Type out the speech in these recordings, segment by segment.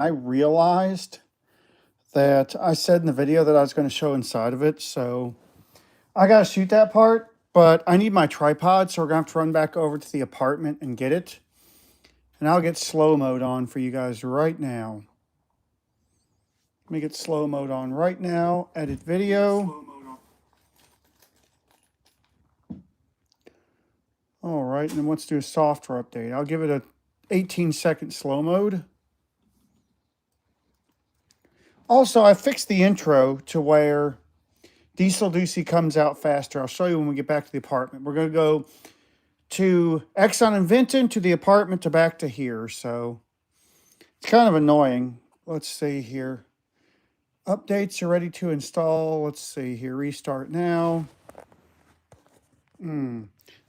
I realized that I said in the video that I was going to show inside of it, so I got to shoot that part, but I need my tripod, so we're going to have to run back over to the apartment and get it. And I'll get slow mode on for you guys right now. Let me get slow mode on right now, edit video. All right, and then let's do a software update. I'll give it a 18-second slow mode. Also, I fixed the intro to where DieselDucy comes out faster. I'll show you when we get back to the apartment. We're going to go to Exxon and Vinton, to the apartment, to back to here. So it's kind of annoying. Let's see here. Updates are ready to install. Let's see here. Restart now.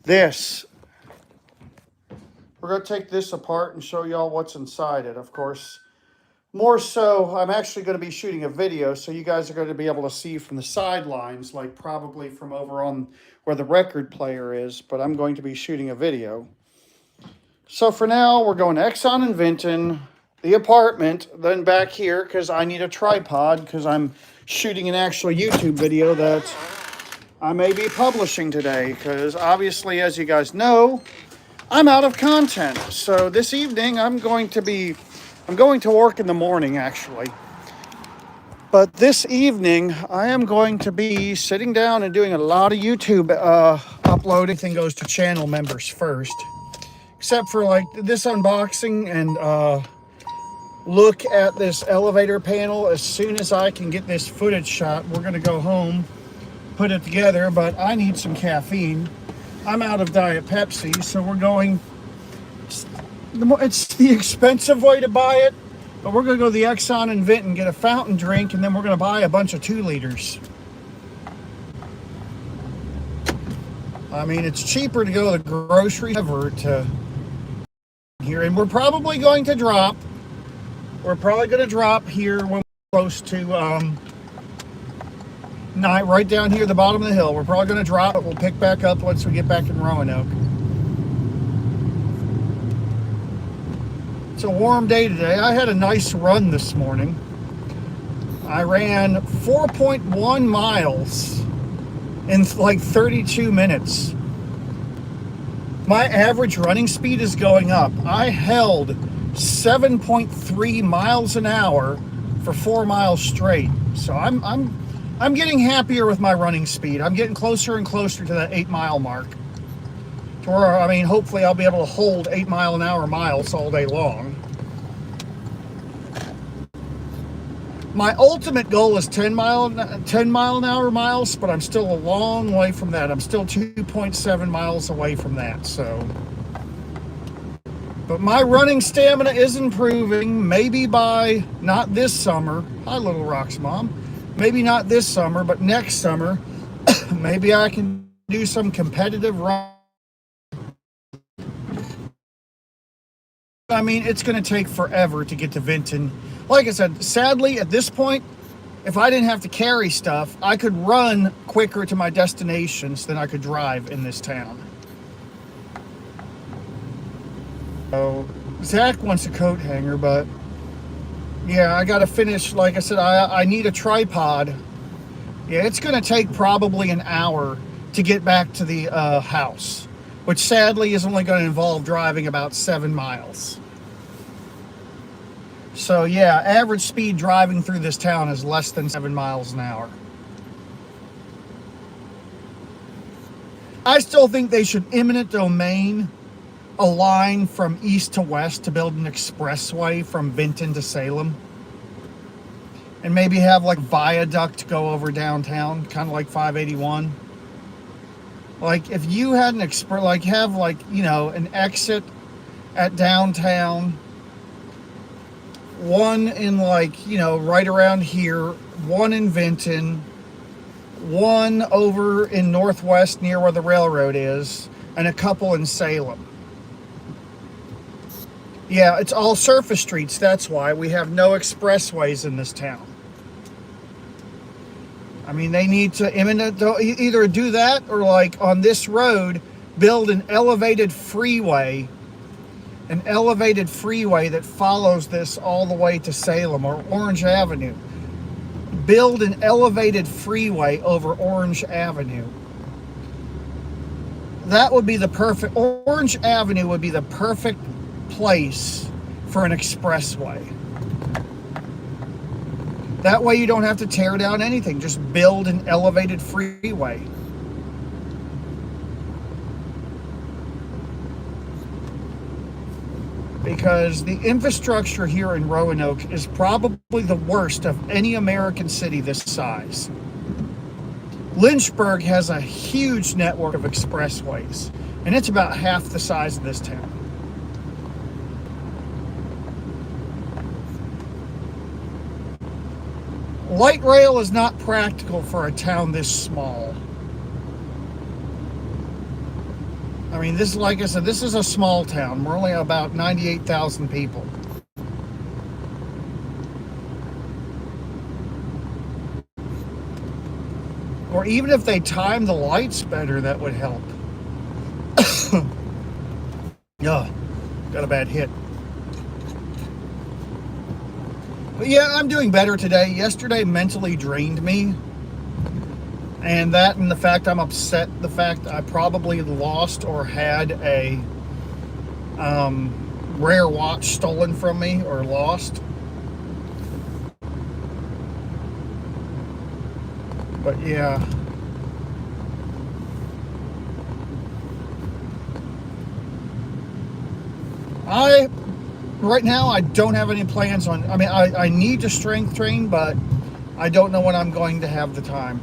This. We're going to take this apart and show y'all what's inside it, of course. More so, I'm actually going to be shooting a video, so you guys are going to be able to see from the sidelines, like probably from over on where the record player is, but I'm going to be shooting a video. So for now, we're going to Exxon and Vinton, the apartment, then back here, because I need a tripod, because I'm shooting an actual YouTube video that I may be publishing today, because obviously, as you guys know, I'm out of content. So this evening, I'm going to work in the morning, actually. But this evening, I am going to be sitting down and doing a lot of YouTube uploading. Everything goes to channel members first. Except for like this unboxing and look at this elevator panel. As soon as I can get this footage shot, we're going to go home, put it together. But I need some caffeine. I'm out of Diet Pepsi, so we're going... It's the expensive way to buy it, but we're going to go to the Exxon and Vinton, get a fountain drink, and then we're going to buy a bunch of 2 liters. I mean, it's cheaper to go to the grocery ever to here, and we're probably going to drop. We're probably going to drop here when we're close to right down here at the bottom of the hill. We're probably going to drop, but we'll pick back up once we get back in Roanoke. It's a warm day today. I had a nice run this morning. I ran 4.1 miles in like 32 minutes. My average running speed is going up. I held 7.3 miles an hour for 4 miles straight. So I'm getting happier with my running speed. I'm getting closer and closer to that 8-mile mark. To where, I mean, hopefully I'll be able to hold 8-mile-an-hour miles all day long. My ultimate goal is 10-mile-an-hour miles, but I'm still a long way from that. I'm still 2.7 miles away from that, so. But my running stamina is improving, maybe by not this summer. Hi, Little Rock's mom. Maybe not this summer, but next summer, maybe I can do some competitive run. I mean, it's going to take forever to get to Vinton. Like I said, sadly, at this point, if I didn't have to carry stuff, I could run quicker to my destinations than I could drive in this town. So, Zach wants a coat hanger, but yeah, I got to finish. Like I said, I need a tripod. Yeah, it's going to take probably an hour to get back to the house, which sadly is only going to involve driving about 7 miles. So yeah, average speed driving through this town is less than 7 miles an hour. I still think they should eminent domain a line from east to west to build an expressway from Vinton to Salem. And maybe have like viaduct go over downtown, kind of like 581. Like if you had an have like, you know, an exit at downtown, one in like, you know, right around here, one in Vinton, one over in Northwest near where the railroad is, and a couple in Salem. Yeah, it's all surface streets. That's why we have no expressways in this town. I mean, they need to either do that or like on this road, build an elevated freeway an elevated freeway that follows this all the way to Salem or Orange Avenue. Build an elevated freeway over Orange Avenue. That would be the perfect, Orange Avenue would be the perfect place for an expressway. That way you don't have to tear down anything. Just build an elevated freeway. Because the infrastructure here in Roanoke is probably the worst of any American city this size. Lynchburg has a huge network of expressways, and it's about half the size of this town. Light rail is not practical for a town this small. I mean, this, like I said, this is a small town. We're only about 98,000 people. Or even if they time the lights better, that would help. Yeah, got a bad hit. But yeah, I'm doing better today. Yesterday mentally drained me. And that and the fact I'm upset, the fact I probably lost or had a rare watch stolen from me or lost. But yeah. Right now, I don't have any plans on, I mean, I need to strength train, but I don't know when I'm going to have the time.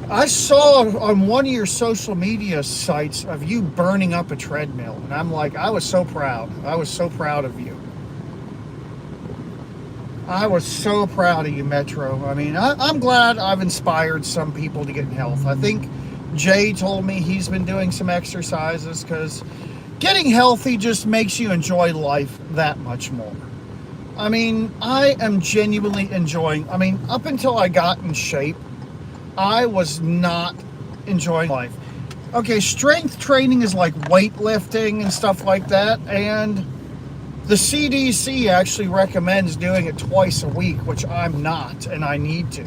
I saw on one of your social media sites of you burning up a treadmill, and I'm like, I was so proud. I was so proud of you. I was so proud of you, Metro. I mean, I'm glad I've inspired some people to get in health. I think Jay told me he's been doing some exercises because getting healthy just makes you enjoy life that much more. I mean, I am genuinely enjoying, I mean, up until I got in shape, I was not enjoying life. Okay, strength training is like weightlifting and stuff like that, and the CDC actually recommends doing it twice a week, which I'm not, and I need to.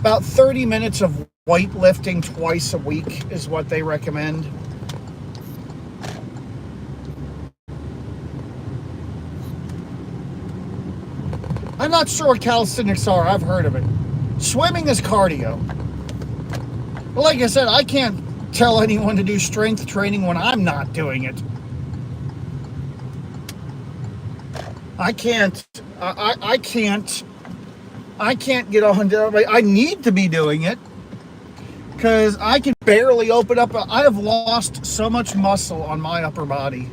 About 30 minutes of weightlifting twice a week is what they recommend. I'm not sure what calisthenics are. I've heard of it. Swimming is cardio. But like I said, I can't tell anyone to do strength training when I'm not doing it. I can't get on. I need to be doing it because I can barely open up. I have lost so much muscle on my upper body.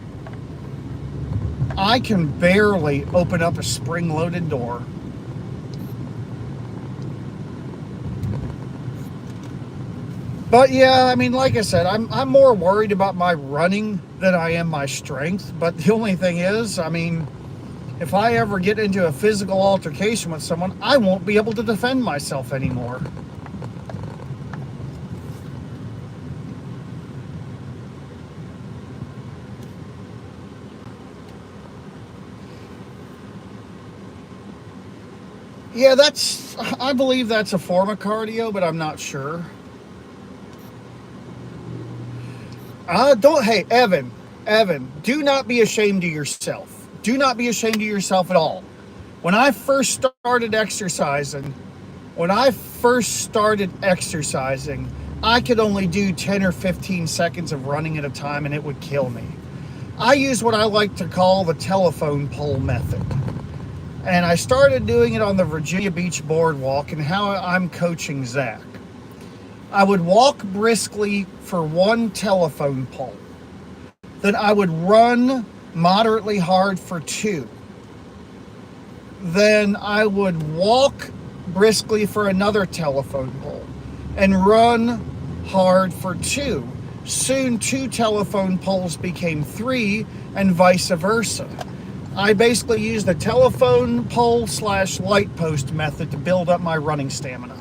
I can barely open up a spring-loaded door. But yeah, I mean, like I said, I'm more worried about my running than I am my strength. But the only thing is, I mean, if I ever get into a physical altercation with someone, I won't be able to defend myself anymore. Yeah, I believe that's a form of cardio, but I'm not sure. Hey, Evan, do not be ashamed of yourself. Do not be ashamed of yourself at all. When I first started exercising, I could only do 10 or 15 seconds of running at a time and it would kill me. I use what I like to call the telephone pole method. And I started doing it on the Virginia Beach boardwalk and how I'm coaching Zach. I would walk briskly for one telephone pole. Then I would run moderately hard for 2. Then I would walk briskly for another telephone pole and run hard for 2. Soon 2 telephone poles became 3 and vice versa. I basically used the telephone pole / light post method to build up my running stamina.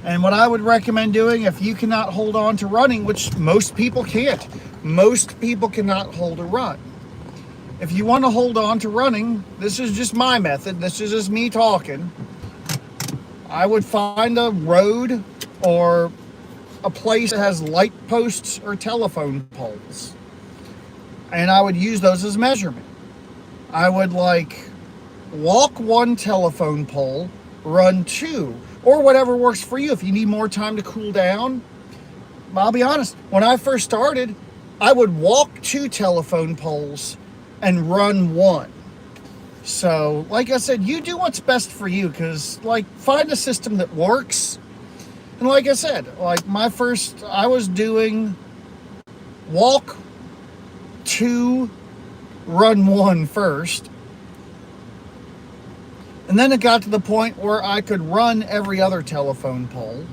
And what I would recommend doing, if you cannot hold on to running, which most people can't, most people cannot hold a run. If you want to hold on to running, this is just my method, this is just me talking. I would find a road or a place that has light posts or telephone poles, and I would use those as measurement. I would like walk one telephone pole, run two, or whatever works for you. If you need more time to cool down, I'll be honest, when I first started, I would walk two telephone poles and run one. So, like I said, you do what's best for you, because, like, find a system that works. And like I said, like I was doing walk two, run one first. And then it got to the point where I could run every other telephone pole.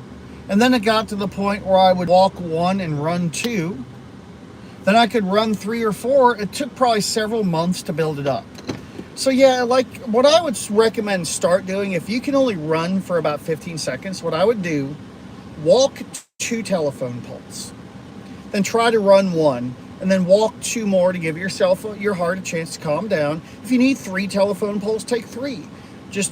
And then it got to the point where I would walk one and run two. Then I could run three or four. It took probably several months to build it up. So yeah, like what I would recommend start doing, if you can only run for about 15 seconds, what I would do, walk two telephone poles, then try to run one, and then walk two more to give yourself, your heart a chance to calm down. If you need three telephone poles, take three. Just,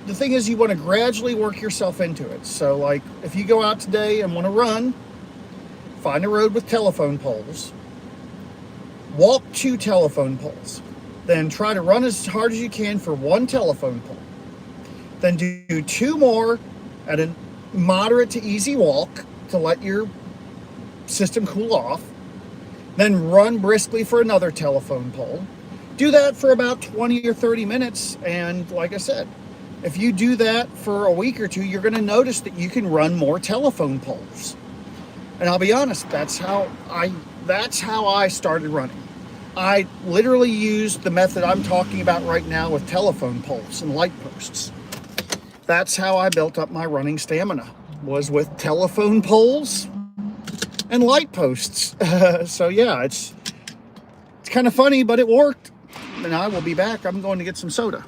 the thing is, you want to gradually work yourself into it. So like, if you go out today and want to run, find a road with telephone poles, walk two telephone poles, then try to run as hard as you can for one telephone pole. Then do two more at a moderate to easy walk to let your system cool off. Then run briskly for another telephone pole. Do that for about 20 or 30 minutes. And like I said, if you do that for a week or two, you're going to notice that you can run more telephone poles. And I'll be honest, that's how I started running. I literally used the method I'm talking about right now with telephone poles and light posts. That's how I built up my running stamina, was with telephone poles and light posts. So yeah, it's kind of funny, but it worked. And I will be back. I'm going to get some soda.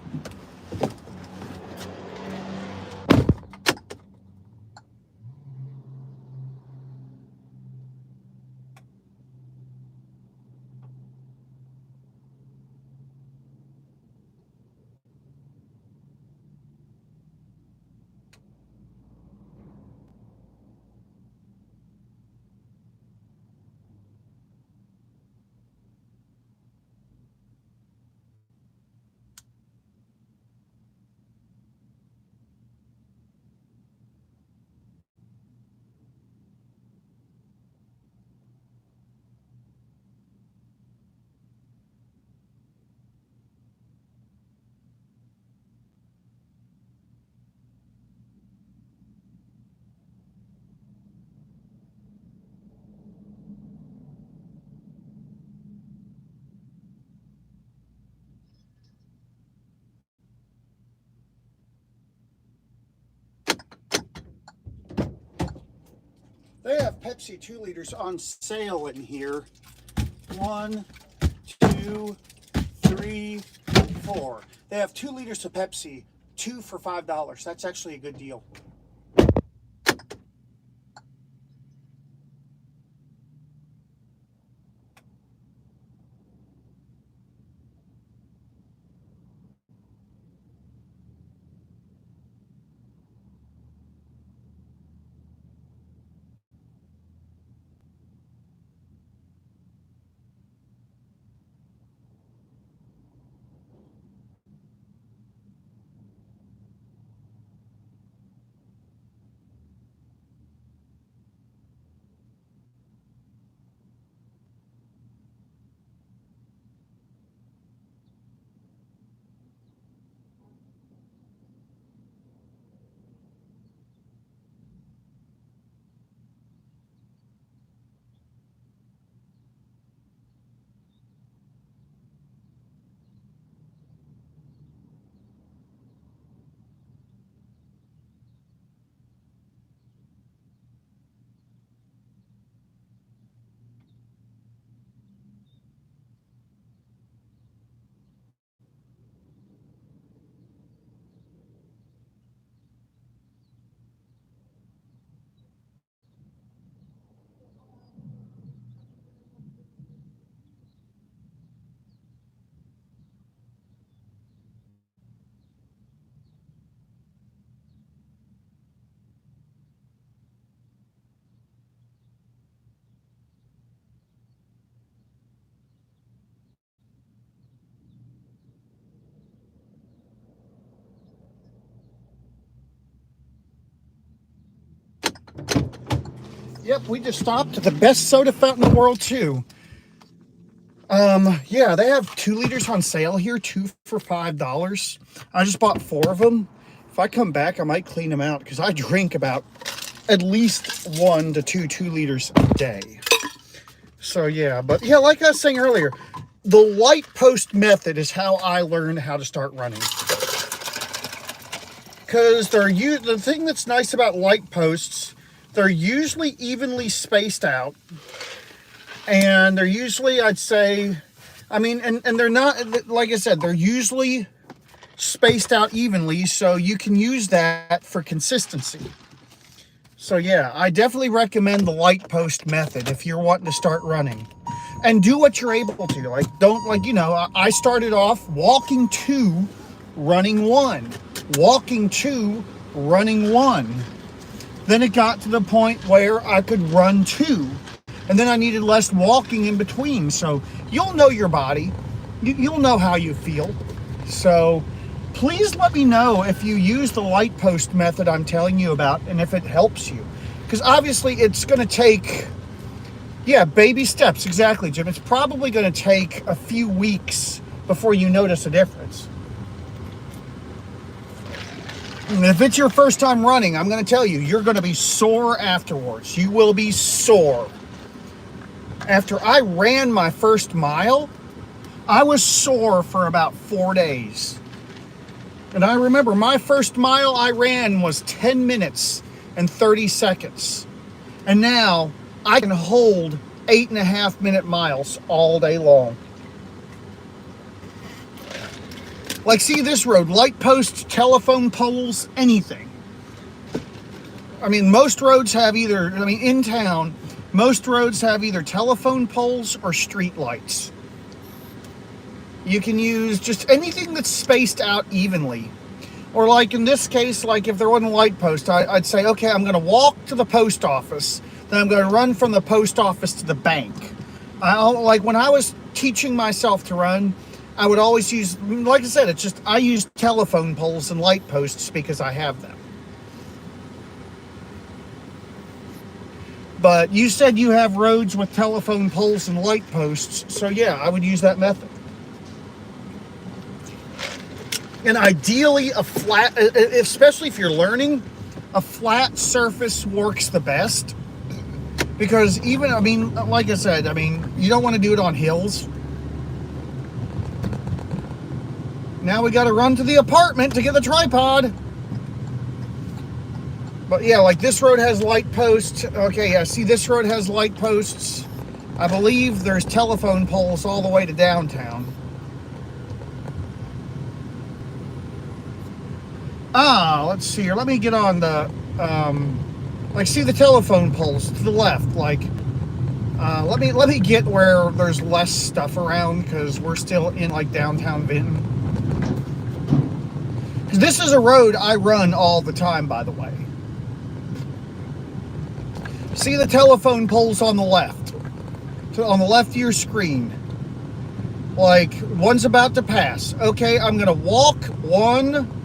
They have Pepsi 2 liters on sale in here. 1, 2, 3, 4. They have 2 liters of Pepsi, 2 for $5. That's actually a good deal. Yep, we just stopped at the best soda fountain in the world too. Yeah, they have 2 liters on sale here, 2 for $5. I just bought 4 of them. If I come back, I might clean them out because I drink about at least 1 to 2 liters a day. So yeah, but yeah, like I was saying earlier, the light post method is how I learned how to start running. Because the thing that's nice about light posts, they're usually evenly spaced out. And they're usually, I'd say, I mean, and they're not, like I said, they're usually spaced out evenly, so you can use that for consistency. So yeah, I definitely recommend the light post method if you're wanting to start running. And do what you're able to. Like, don't, like, you know, I started off walking 2, running 1. Walking 2, running 1. Then it got to the point where I could run 2. And then I needed less walking in between. So you'll know your body. You'll know how you feel. So please let me know if you use the light post method I'm telling you about and if it helps you. Because obviously it's going to take, yeah, baby steps. Exactly, Jim. It's probably going to take a few weeks before you notice a difference. And if it's your first time running, I'm going to tell you, you're going to be sore afterwards. You will be sore. After I ran my first mile, I was sore for about 4 days. And I remember my first mile I ran was 10 minutes and 30 seconds. And now I can hold 8.5-minute miles all day long. Like, see this road, light posts, telephone poles, anything. I mean, most roads have either, I mean, in town, most roads have either telephone poles or street lights. You can use just anything that's spaced out evenly. Or like in this case, like if there wasn't a light post, I'd say, okay, I'm going to walk to the post office. Then I'm going to run from the post office to the bank. Like when I was teaching myself to run, I would always use, like I said, it's just, I use telephone poles and light posts because I have them. But you said you have roads with telephone poles and light posts, so yeah, I would use that method. And ideally, a flat, especially if you're learning, a flat surface works the best. Because even, I mean, like I said, I mean, you don't want to do it on hills. Now we got to run to the apartment to get the tripod. But yeah, like this road has light posts. Okay, yeah, see this road has light posts. I believe there's telephone poles all the way to downtown. Let's see here. Let me get on the, like, see the telephone poles to the left. Like, let me get where there's less stuff around because we're still in like downtown Vinton. Because this is a road I run all the time, by the way. See the telephone poles on the left. On the left of your screen. Like, one's about to pass. Okay, I'm going to walk 1,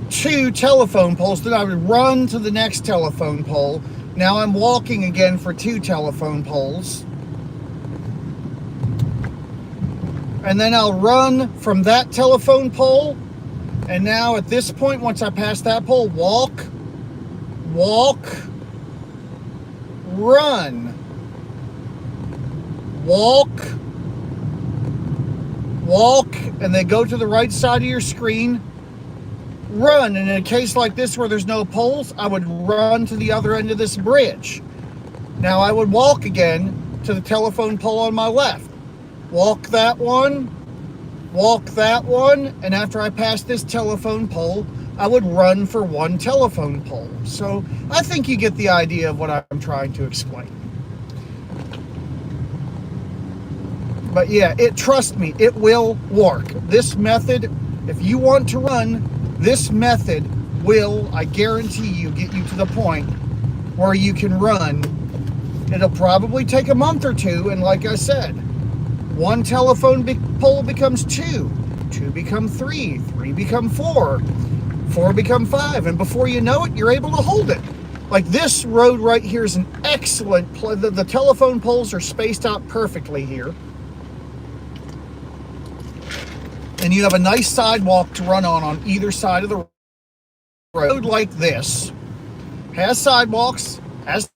2 telephone poles. Then I would run to the next telephone pole. Now I'm walking again for 2 telephone poles. And then I'll run from that telephone pole. And now at this point, once I pass that pole, walk, run, walk, and then go to the right side of your screen, run. And in a case like this where there's no poles, I would run to the other end of this bridge. Now I would walk again to the telephone pole on my left. Walk that one, and after I pass this telephone pole, I would run for 1 telephone pole. So I think you get the idea of what I'm trying to explain. But yeah, trust me, it will work. This method, if you want to run, this method will, I guarantee you, get you to the point where you can run. It'll probably take a month or 2, and like I said, 1 telephone pole becomes 2, 2 become 3, 3 become 4, 4 become 5, and before you know it, you're able to hold it. Like this road right here is an excellent the telephone poles are spaced out perfectly here. And you have a nice sidewalk to run on either side of the road like this. Has sidewalks, has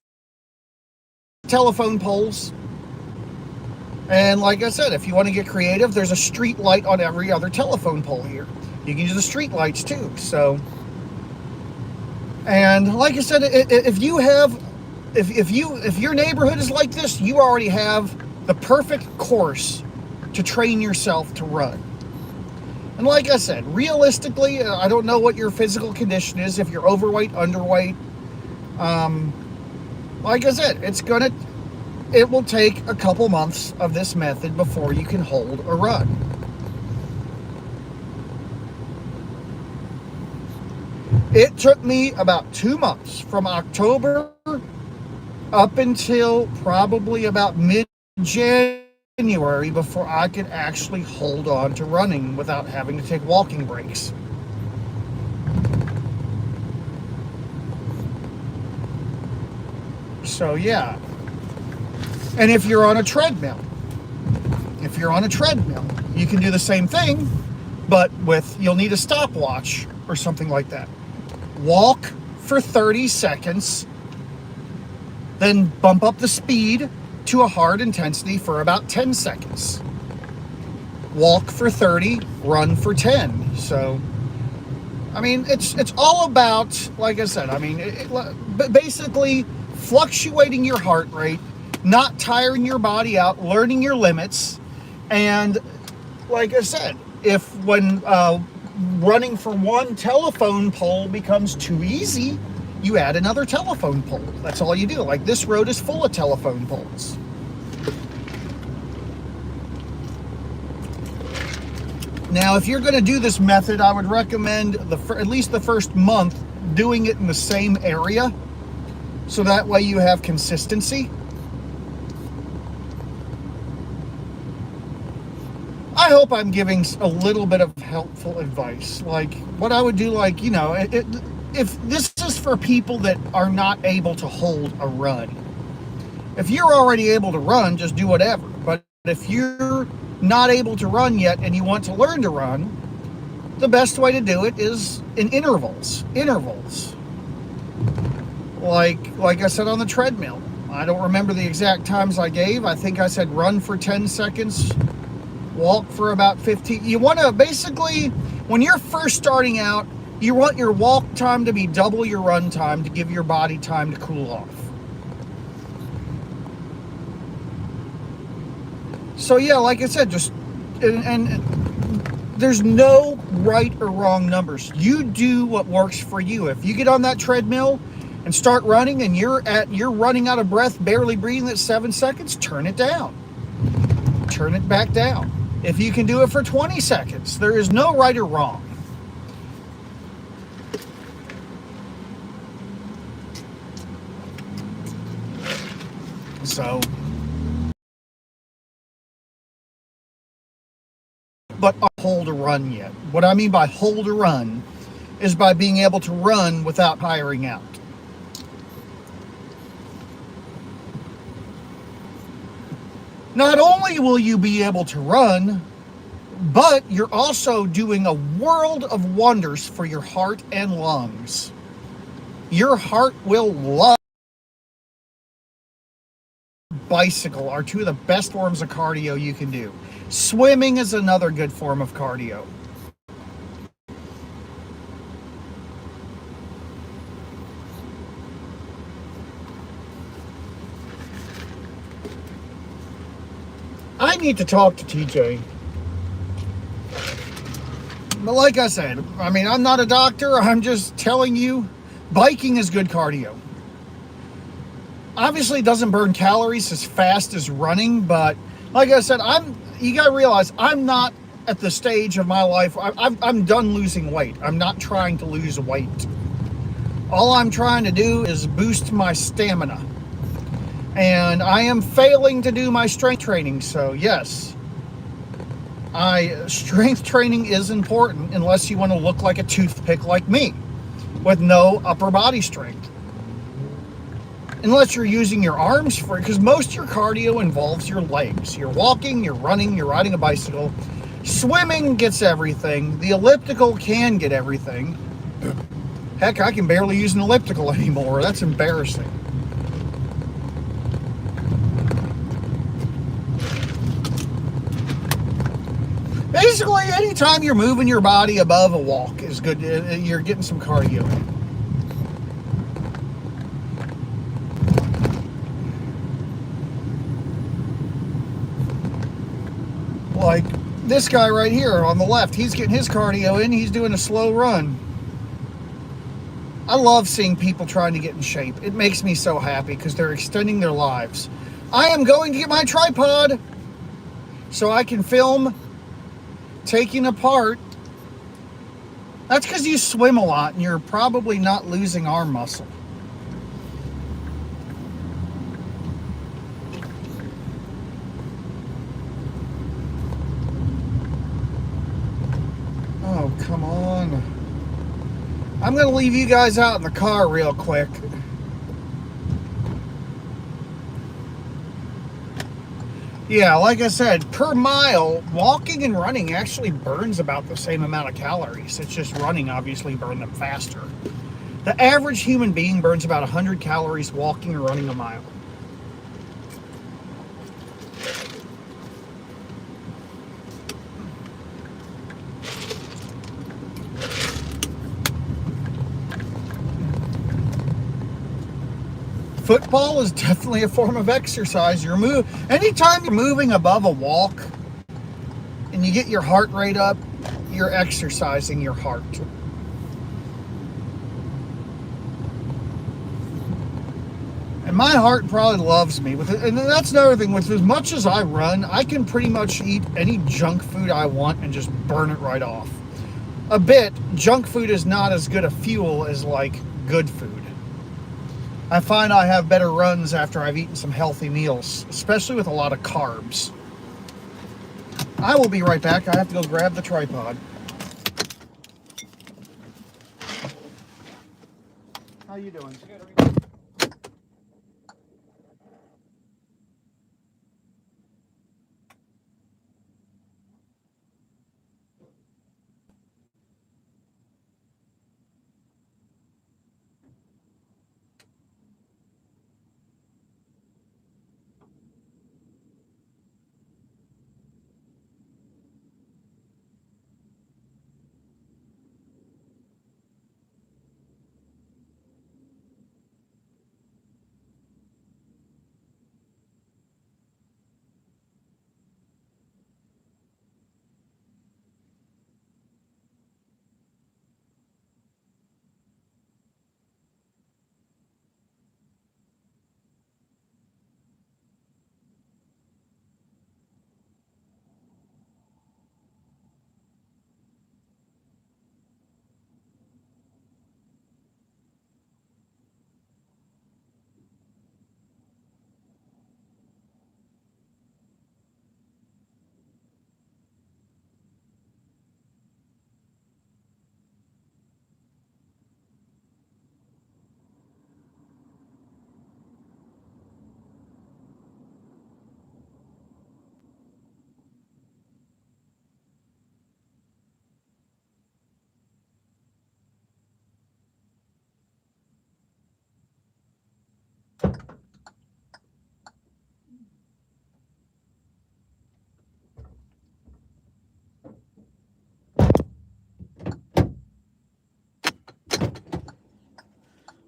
telephone poles. And like I said, if you want to get creative, there's a street light on every other telephone pole here. You can use the street lights too. So, and like I said, if your neighborhood is like this, you already have the perfect course to train yourself to run. And like I said, realistically, I don't know what your physical condition is, if you're overweight, underweight. Like I said, it will take a couple months of this method before you can hold a run. It took me about 2 months, from October up until probably about mid-January, before I could actually hold on to running without having to take walking breaks. So yeah. And if you're on a treadmill, you can do the same thing, but you'll need a stopwatch or something like that. Walk for 30 seconds, then bump up the speed to a hard intensity for about 10 seconds. Walk for 30, run for 10. So, I mean, it's all about, like I said, I mean, basically fluctuating your heart rate, not tiring your body out, learning your limits. And like I said, if when running from one telephone pole becomes too easy, you add another telephone pole. That's all you do. Like this road is full of telephone poles. Now, if you're going to do this method, I would recommend at least the first month doing it in the same area, so that way you have consistency. I hope I'm giving a little bit of helpful advice. Like what I would do, like, you know, if this is for people that are not able to hold a run. If you're already able to run, just do whatever. But if you're not able to run yet and you want to learn to run, the best way to do it is in intervals. Like I said on the treadmill. I don't remember the exact times I gave. I think I said run for 10 seconds, walk for about 15. You want to basically, when you're first starting out, you want your walk time to be double your run time to give your body time to cool off. So yeah, like I said, just and there's no right or wrong numbers. You do what works for you. If you get on that treadmill and start running and you're running out of breath, barely breathing at 7 seconds, turn it down. Turn it back down. If you can do it for 20 seconds, there is no right or wrong. So, but hold a run yet. What I mean by hold a run is by being able to run without tiring out. Not only will you be able to run, but you're also doing a world of wonders for your heart and lungs. Your heart will love. Bicycle are two of the best forms of cardio you can do. Swimming is another good form of cardio. I need to talk to TJ. But like I said, I mean, I'm not a doctor. I'm just telling you, biking is good cardio. Obviously, it doesn't burn calories as fast as running, but like I said, you gotta realize I'm not at the stage of my life. I'm done losing weight. I'm not trying to lose weight. All I'm trying to do is boost my stamina. And I am failing to do my strength training, so yes. Strength training is important unless you want to look like a toothpick like me with no upper body strength. unless you're using your arms for it, because most of your cardio involves your legs. You're walking, you're running, you're riding a bicycle. Swimming gets everything. The elliptical can get everything. Heck, I can barely use an elliptical anymore. That's embarrassing. Basically, anytime you're moving your body above a walk is good. You're getting some cardio in. Like this guy right here on the left, he's getting his cardio in. He's doing a slow run. I love seeing people trying to get in shape. It makes me so happy because they're extending their lives. I am going to get my tripod so I can film taking apart. That's because you swim a lot and you're probably not losing arm muscle. Oh, come on. I'm going to leave you guys out in the car real quick. Yeah, like I said, per mile, walking and running actually burns about the same amount of calories. It's just running obviously burns them faster. The average human being burns about 100 calories walking or running a mile. Football is definitely a form of exercise. Anytime you're moving above a walk and you get your heart rate up, you're exercising your heart. And my heart probably loves me. And that's another thing. With as much as I run, I can pretty much eat any junk food I want and just burn it right off. A bit, junk food is not as good a fuel as like good food. I find I have better runs after I've eaten some healthy meals, especially with a lot of carbs. I will be right back. I have to go grab the tripod. How you doing?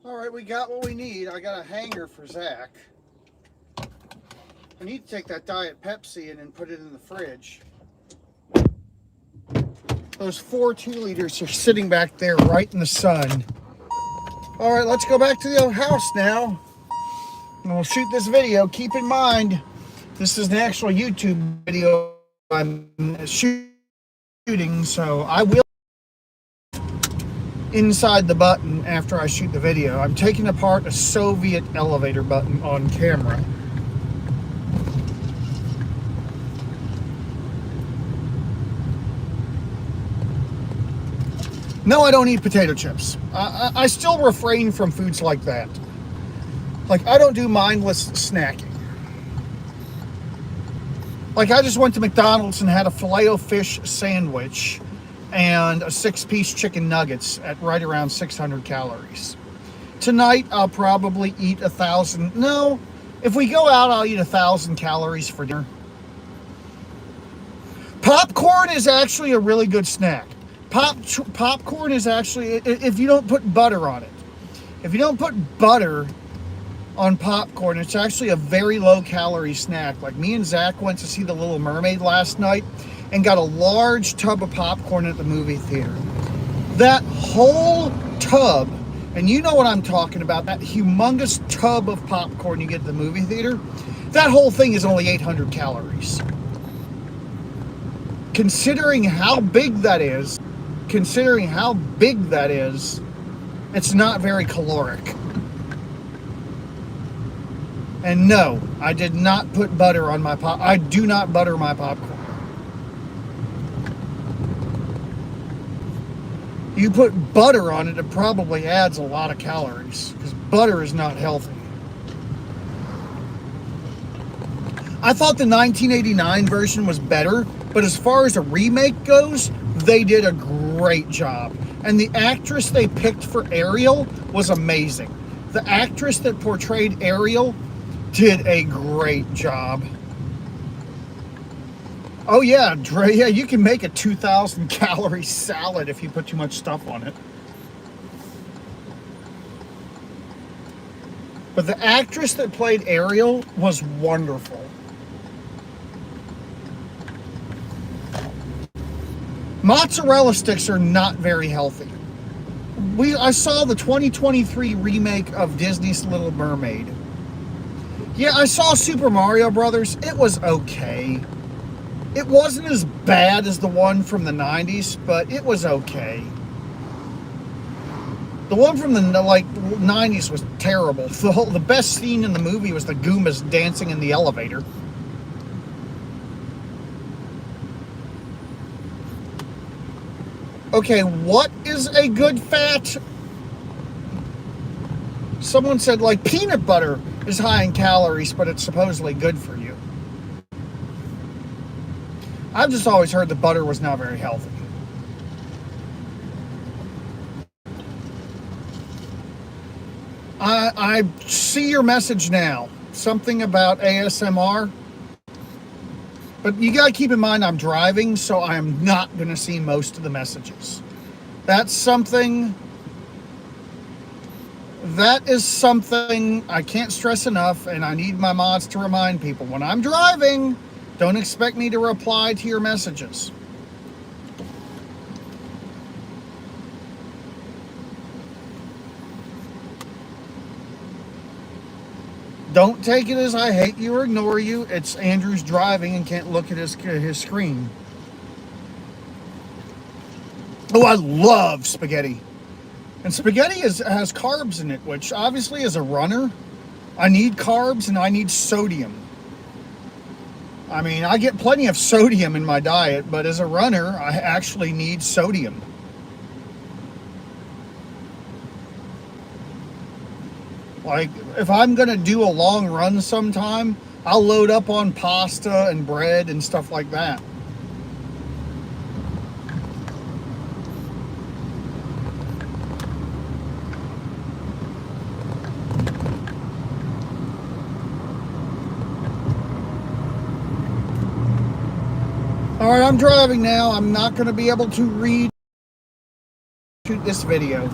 All right, we got what we need. I got a hanger for Zach. I need to take that Diet Pepsi in and put it in the fridge. Those 4 2-liters are sitting back there right in the sun. All right, let's go back to the house now. And we'll shoot this video. Keep in mind, this is an actual YouTube video I'm shooting, so I will inside the button after I shoot the video. I'm taking apart a Soviet elevator button on camera. No, I don't eat potato chips. I still refrain from foods like that. Like, I don't do mindless snacking. Like, I just went to McDonald's and had a Filet-O-Fish sandwich and a 6-piece chicken nuggets at right around 600 calories. Tonight, I'll probably eat 1,000. No, if we go out, I'll eat 1,000 calories for dinner. Popcorn is actually a really good snack. Popcorn is actually, if you don't put butter on it. If you don't put butter on popcorn, it's actually a very low calorie snack. Like, me and Zach went to see The Little Mermaid last night and got a large tub of popcorn at the movie theater. That whole tub, and you know what I'm talking about, that humongous tub of popcorn you get at the movie theater, that whole thing is only 800 calories. Considering how big that is, it's not very caloric. And no, I did not put butter on my I do not butter my popcorn. You put butter on it, it probably adds a lot of calories, because butter is not healthy. I thought the 1989 version was better, but as far as a remake goes, they did a great job. And the actress they picked for Ariel was amazing. The actress that portrayed Ariel did a great job. Oh yeah, Dre, yeah, you can make a 2,000 calorie salad if you put too much stuff on it. But the actress that played Ariel was wonderful. Mozzarella sticks are not very healthy. I saw the 2023 remake of Disney's Little Mermaid. Yeah, I saw Super Mario Brothers. It was okay. It wasn't as bad as the one from the 90s, but it was okay. The one from the 90s was terrible. The best scene in the movie was the Goombas dancing in the elevator. Okay, what is a good fat? Someone said, like, peanut butter is high in calories, but it's supposedly good for you. I've just always heard that butter was not very healthy. I see your message now. Something about ASMR. But you got to keep in mind I'm driving, so I am not going to see most of the messages. That is something I can't stress enough, and I need my mods to remind people. When I'm driving, don't expect me to reply to your messages. Don't take it as I hate you or ignore you. It's Andrew's driving and can't look at his screen. Oh, I love spaghetti. And spaghetti has carbs in it, which obviously as a runner, I need carbs and I need sodium. I mean, I get plenty of sodium in my diet, but as a runner, I actually need sodium. Like, if I'm going to do a long run sometime, I'll load up on pasta and bread and stuff like that. All right, I'm driving now. I'm not going to be able to read this video.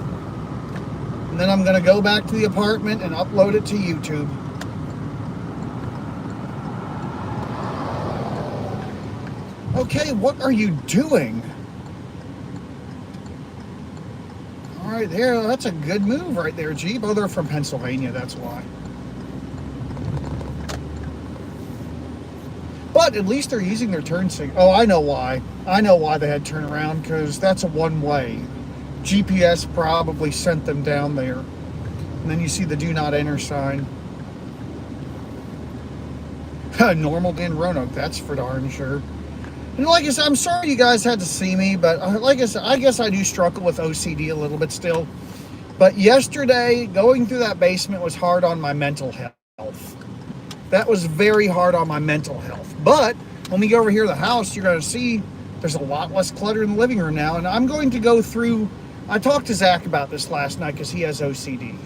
And then I'm going to go back to the apartment and upload it to YouTube. Okay, what are you doing? All right, there, that's a good move right there, Jeep. Oh, they're from Pennsylvania, that's why. But at least they're using their turn signal. Oh, I know why. I know why they had to turn around, because that's a one-way. GPS probably sent them down there. And then you see the do not enter sign. Normal in Roanoke, that's for darn sure. And like I said, I'm sorry you guys had to see me, but like I said, I guess I do struggle with OCD a little bit still. But yesterday, going through that basement was hard on my mental health. That was very hard on my mental health. But when we go over here to the house, you're going to see there's a lot less clutter in the living room now. And I'm going to go through, I talked to Zach about this last night because he has OCD.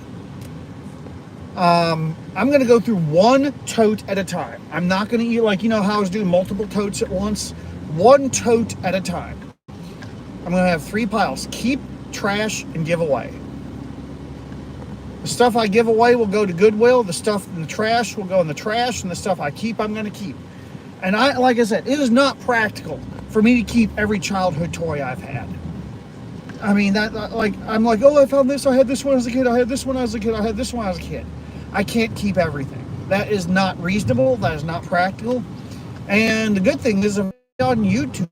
I'm going to go through one tote at a time. I'm not going to eat like, you know how I was doing multiple totes at once? One tote at a time. I'm going to have 3 piles. Keep, trash, and give away. The stuff I give away will go to Goodwill. The stuff in the trash will go in the trash. And the stuff I keep, I'm going to keep. And like I said, it is not practical for me to keep every childhood toy I've had. I mean, I'm like, oh, I found this. I had this one as a kid. I had this one as a kid. I had this one as a kid. I can't keep everything. That is not reasonable. That is not practical. And the good thing is I'm on YouTube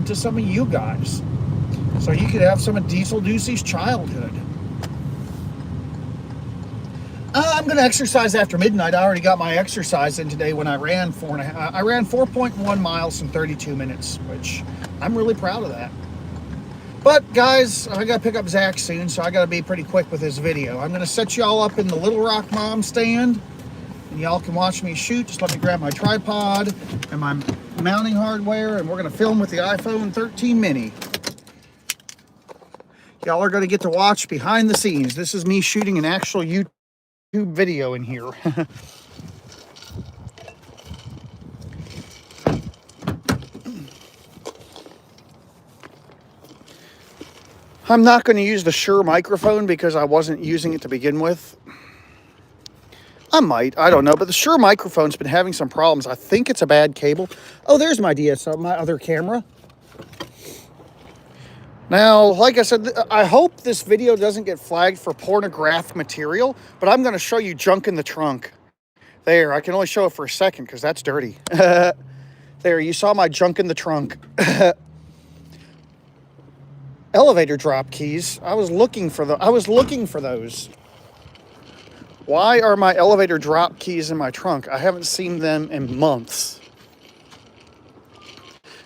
to some of you guys. So you could have some of DieselDucy's childhood. I'm going to exercise after midnight. I already got my exercise in today when I ran 4.1 miles in 32 minutes, which I'm really proud of that. But guys, I got to pick up Zach soon, so I got to be pretty quick with this video. I'm going to set y'all up in the Little Rock Mom stand, and y'all can watch me shoot. Just let me grab my tripod and my mounting hardware, and we're going to film with the iPhone 13 mini. Y'all are going to get to watch behind the scenes. This is me shooting an actual YouTube video in here. I'm not going to use the Shure microphone because I wasn't using it to begin with. I might, I don't know, but the Shure microphone's been having some problems. I think it's a bad cable. Oh, there's my DSLR, my other camera. Now, like I said, I hope this video doesn't get flagged for pornographic material, but I'm going to show you junk in the trunk. There, I can only show it for a second because that's dirty. There, you saw my junk in the trunk. Elevator drop keys. I was looking for those. Why are my elevator drop keys in my trunk? I haven't seen them in months.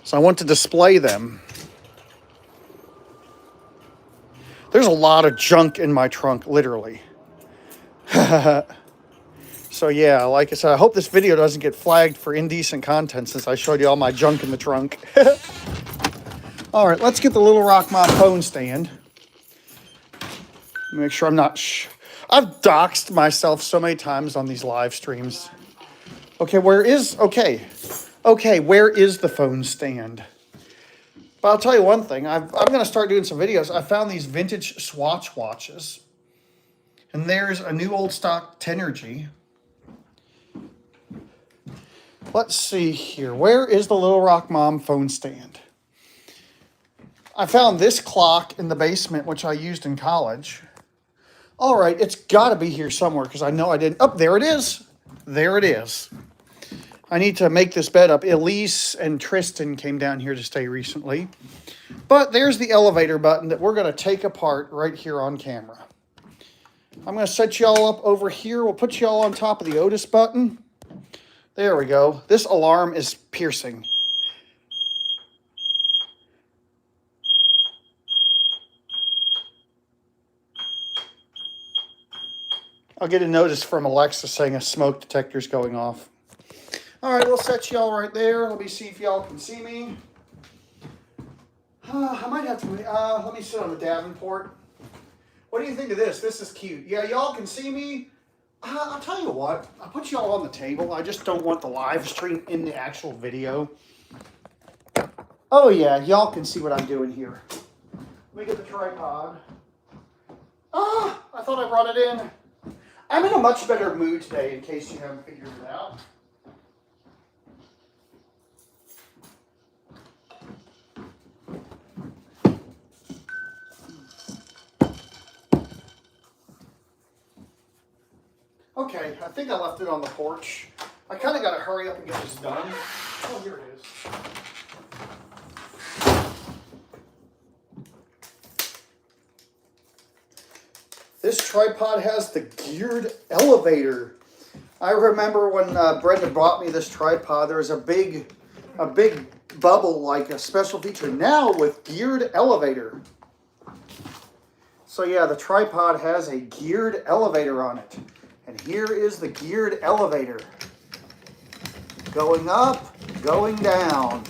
So I want to display them. There's a lot of junk in my trunk, literally. So yeah, like I said, I hope this video doesn't get flagged for indecent content since I showed you all my junk in the trunk. All right, let's get the Little Rock Mom phone stand. Make sure I'm not... I've doxed myself so many times on these live streams. Okay, where is the phone stand? But I'll tell you one thing. I'm going to start doing some videos. I found these vintage Swatch watches. And there's a new old stock Tenergy. Let's see here. Where is the Little Rock Mom phone stand? I found this clock in the basement, which I used in college. All right, it's got to be here somewhere because I know I didn't. Oh, there it is. There it is. I need to make this bed up. Elise and Tristan came down here to stay recently. But there's the elevator button that we're going to take apart right here on camera. I'm going to set y'all up over here. We'll put y'all on top of the Otis button. There we go. This alarm is piercing. I'll get a notice from Alexa saying a smoke detector's going off. All right, we'll set y'all right there. Let me see if y'all can see me. I might have to, let me sit on the Davenport. What do you think of this? This is cute. Yeah, y'all can see me. I'll tell you what, I'll put y'all on the table. I just don't want the live stream in the actual video. Oh yeah, y'all can see what I'm doing here. Let me get the tripod. I thought I brought it in. I'm in a much better mood today, in case you haven't figured it out. Okay, I think I left it on the porch. I kind of got to hurry up and get this done. Oh, here it is. This tripod has the geared elevator. I remember when Brenda bought me this tripod, there was a big bubble, like a special feature. Now with geared elevator. So yeah, the tripod has a geared elevator on it. And here is the geared elevator. Going up, going down.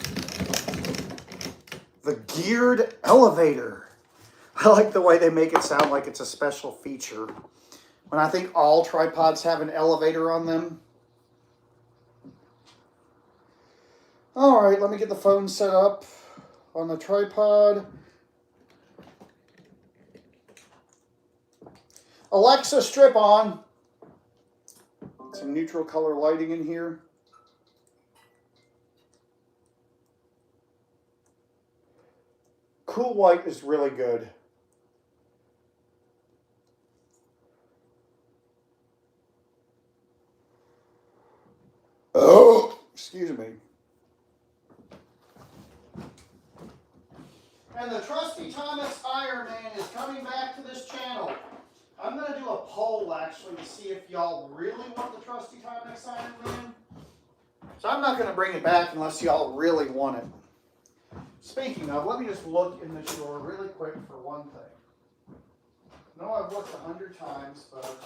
The geared elevator. I like the way they make it sound like it's a special feature. When I think all tripods have an elevator on them. All right, let me get the phone set up on the tripod. Alexa, strip on. Some neutral color lighting in here. Cool white is really good. Oh, excuse me. And the trusty Thomas Iron Man is coming back to this channel. I'm going to do a poll, actually, to see if y'all really want the trusty Thomas Iron Man. So I'm not going to bring it back unless y'all really want it. Speaking of, let me just look in this drawer really quick for one thing. I know I've looked 100 times, but...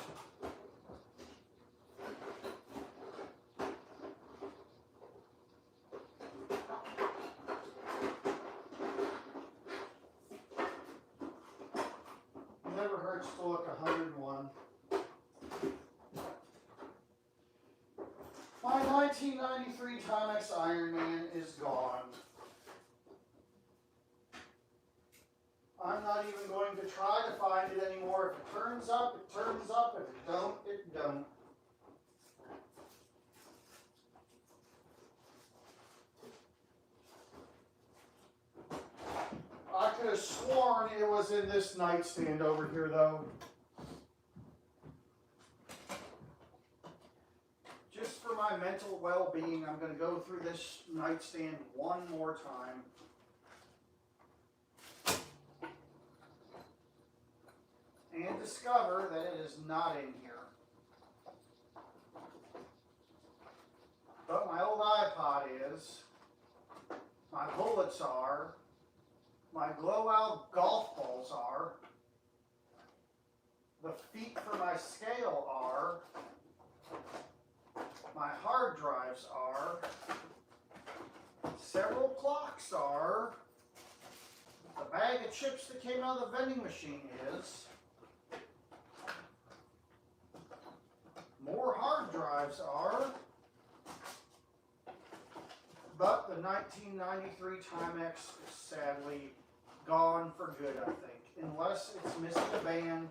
Never hurts to look 101. My 1993 Timex Iron Man is gone. I'm not even going to try to find it anymore. If it turns up, it turns up. If it don't, it don't. I could have sworn it was in this nightstand over here, though. Just for my mental well-being, I'm going to go through this nightstand one more time. And discover that it is not in here. But my old iPod is, my bullets are, my glow-out golf balls are, the feet for my scale are, my hard drives are, several clocks are, the bag of chips that came out of the vending machine is, more hard drives are, but the 1993 Timex is sadly gone for good, I think. Unless it's missing a band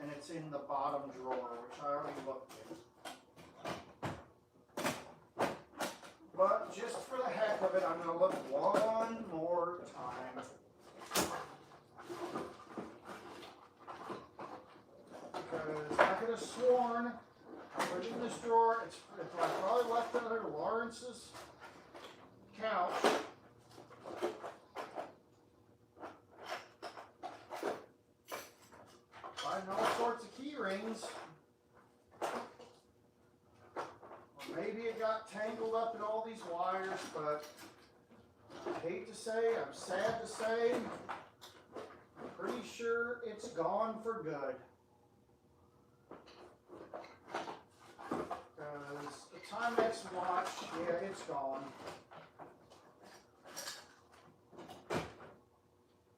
and it's in the bottom drawer, which I already looked in. But just for the heck of it, I'm going to look one more time. Because I could have sworn I put it in this drawer. I probably left it under Lawrence's couch. Finding all sorts of key rings. Or maybe it got tangled up in all these wires, but I hate to say, I'm sad to say, I'm pretty sure it's gone for good. Because the Timex watch, yeah, it's gone.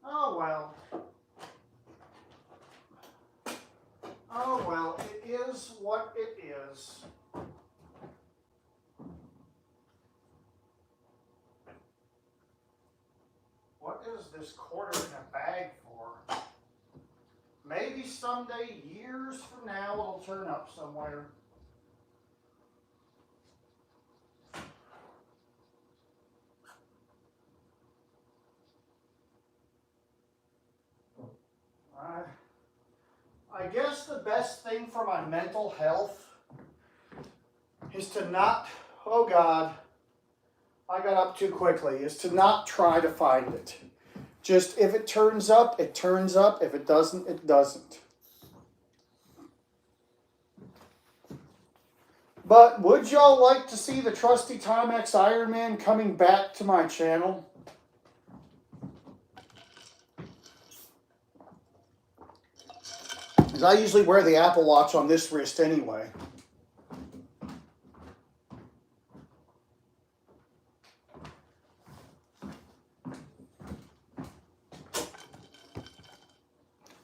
Oh well. Oh well, it is what it is. What is this quarter in a bag for? Maybe someday, years from now, it'll turn up somewhere. I guess the best thing for my mental health is to not, oh God, I got up too quickly, is to not try to find it. Just if it turns up, it turns up. If it doesn't, it doesn't. But would y'all like to see the trusty Timex Iron Man coming back to my channel? Because I usually wear the Apple Watch on this wrist anyway.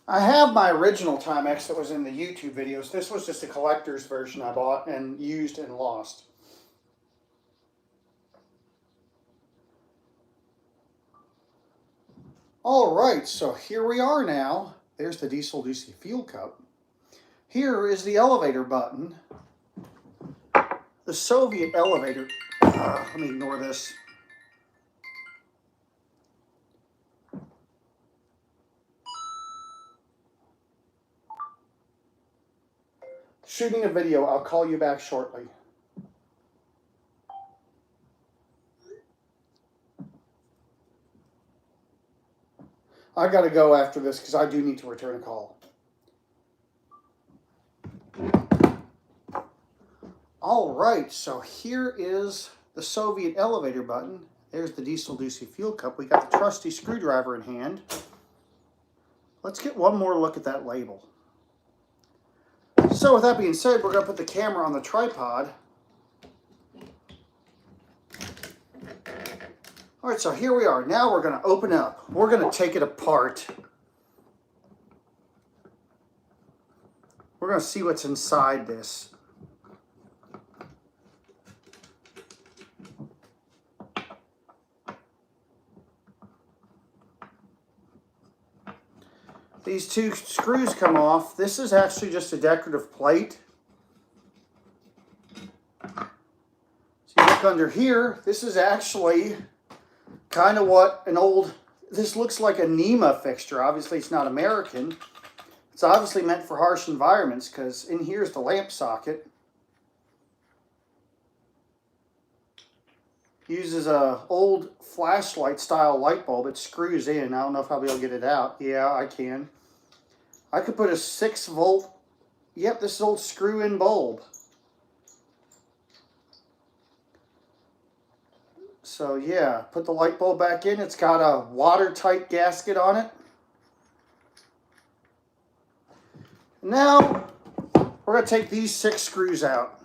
I have my original Timex that was in the YouTube videos. This was just a collector's version I bought and used and lost. All right, so here we are now. There's the DieselDucy fuel cup. Here is the elevator button. The Soviet elevator. Let me ignore this. Shooting a video. I'll call you back shortly. I gotta go after this because I do need to return a call. All right, so here is the Soviet elevator button. There's the DieselDucy fuel cup. We got the trusty screwdriver in hand. Let's get one more look at that label. So with that being said, we're going to put the camera on the tripod. All right, so here we are. Now we're going to open up. We're going to take it apart. We're going to see what's inside this. These two screws come off. This is actually just a decorative plate. So you look under here, this is actually kind of what an old, this looks like a NEMA fixture. Obviously it's not American. It's obviously meant for harsh environments because in here is the lamp socket. Uses a old flashlight style light bulb. It screws in. I don't know if I'll be able to get it out. Yeah, I can. I could put a 6-volt, yep, this is old screw-in bulb. So yeah, put the light bulb back in. It's got a watertight gasket on it. Now, we're going to take these 6 screws out.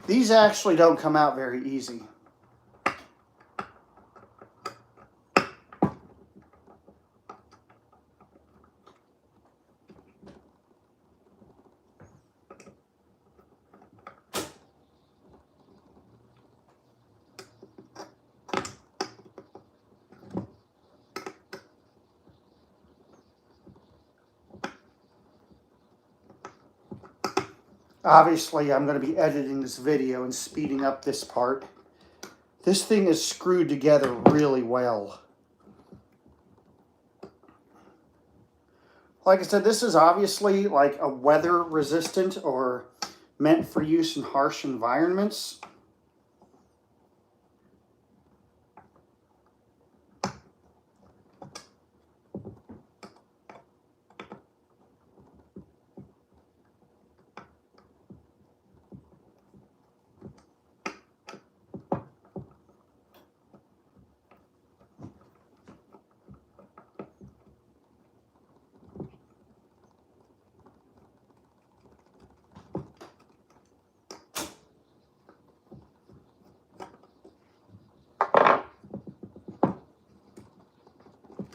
These actually don't come out very easy. Obviously, I'm going to be editing this video and speeding up this part. This thing is screwed together really well. Like I said, this is obviously like a weather resistant or meant for use in harsh environments.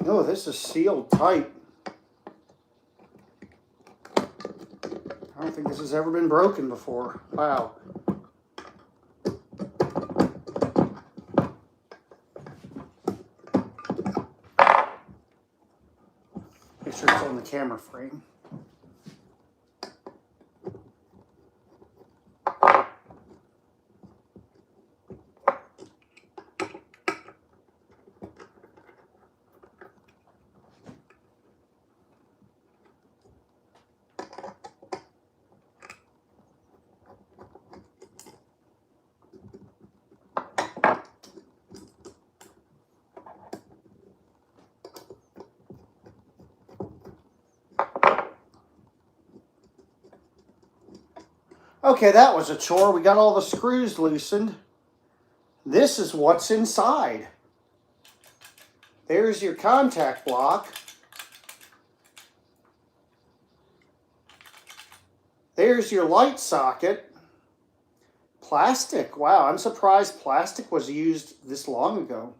Oh, this is sealed tight. I don't think this has ever been broken before. Wow. Make sure it's on the camera frame. Okay, that was a chore. We got all the screws loosened. This is what's inside. There's your contact block. There's your light socket. Plastic. Wow, I'm surprised plastic was used this long ago.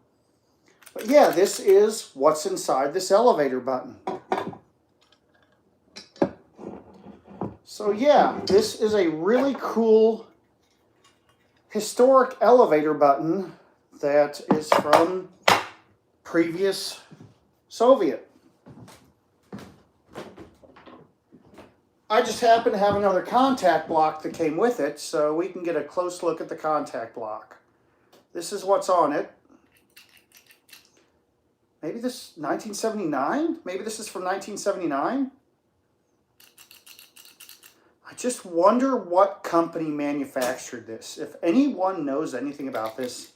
But yeah, this is what's inside this elevator button. So yeah, this is a really cool historic elevator button that is from previous Soviet. I just happen to have another contact block that came with it, so we can get a close look at the contact block. This is what's on it. Maybe this 1979? Maybe this is from 1979? I just wonder what company manufactured this. If anyone knows anything about this,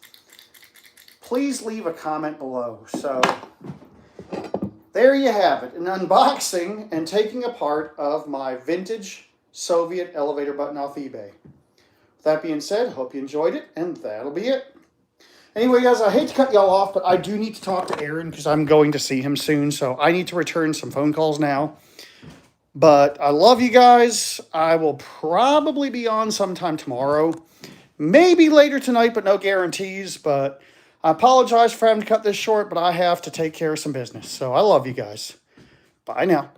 please leave a comment below. So there you have it, an unboxing and taking apart of my vintage Soviet elevator button off eBay. With that being said, hope you enjoyed it, and that'll be it. Anyway, guys, I hate to cut y'all off, but I do need to talk to Aaron because I'm going to see him soon, so I need to return some phone calls now. But I love you guys. I will probably be on sometime tomorrow. Maybe later tonight, but no guarantees. But I apologize for having to cut this short, but I have to take care of some business. So I love you guys. Bye now.